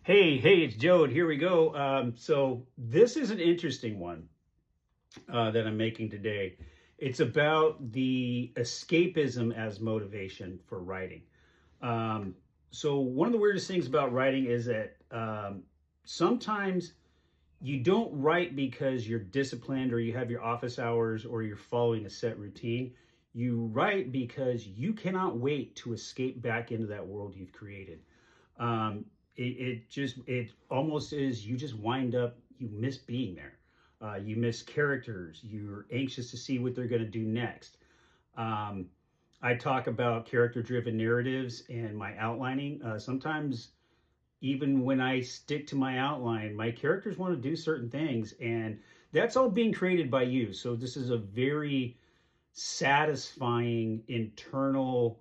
Hey, it's Joe, and here we go. So this is an interesting one that I'm making today. It's about the escapism as motivation for writing. Um, so one of the weirdest things about writing is that sometimes you don't write because you're disciplined or you have your office hours or you're following a set routine. You write because you cannot wait to escape back into that world you've created. It almost is, you just wind up, you miss being there. You miss characters. You're anxious to see what they're going to do next. Um, I talk about character driven narratives and my outlining. Sometimes, even when I stick to my outline, my characters want to do certain things, and that's all being created by you. So, this is a very satisfying internal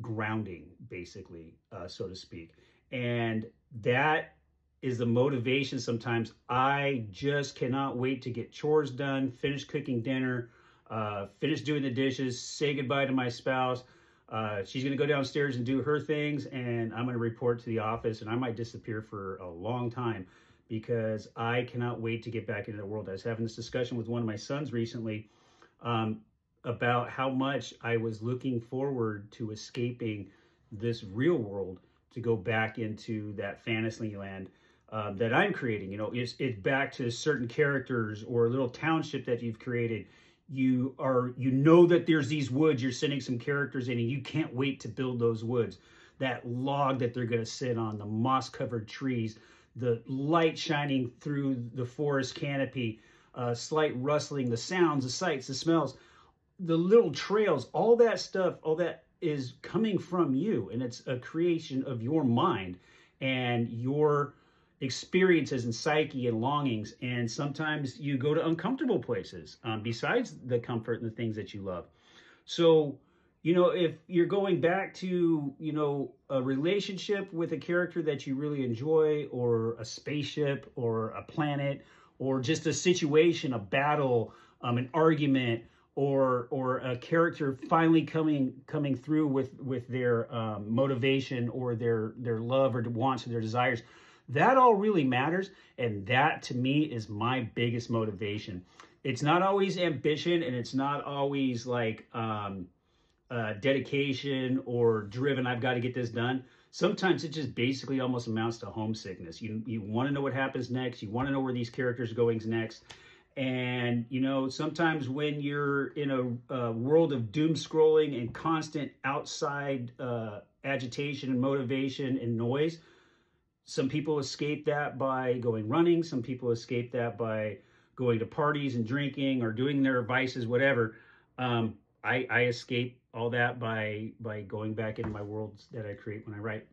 grounding, basically, so to speak. And that is the motivation. Sometimes I just cannot wait to get chores done, finish cooking dinner, finish doing the dishes, say goodbye to my spouse. She's going to go downstairs and do her things, and I'm going to report to the office, and I might disappear for a long time because I cannot wait to get back into the world. I was having this discussion with one of my sons recently about how much I was looking forward to escaping this real world to go back into that fantasy land that I'm creating. It's back to certain characters or a little township that you've created. You know that there's these woods you're sending some characters in, and you can't wait to build those woods. That log that they're going to sit on, the moss covered trees, the light shining through the forest canopy, slight rustling, the sounds, the sights, the smells, the little trails, all that stuff, all that is coming from you, and it's a creation of your mind and your experiences and psyche and longings. And sometimes you go to uncomfortable places besides the comfort and the things that you love. So if you're going back to a relationship with a character that you really enjoy, or a spaceship or a planet, or just a situation, a battle, an argument, or a character finally coming through with their motivation or their love or wants or their desires, that all really matters. And that, to me, is my biggest motivation. It's not always ambition, and it's not always like dedication or driven, I've got to get this done. Sometimes it just basically almost amounts to homesickness. You want to know what happens next. You want to know where these characters are going next. And, sometimes when you're in a world of doom scrolling and constant outside agitation and motivation and noise, some people escape that by going running. Some people escape that by going to parties and drinking or doing their vices, whatever. I escape all that by going back into my worlds that I create when I write.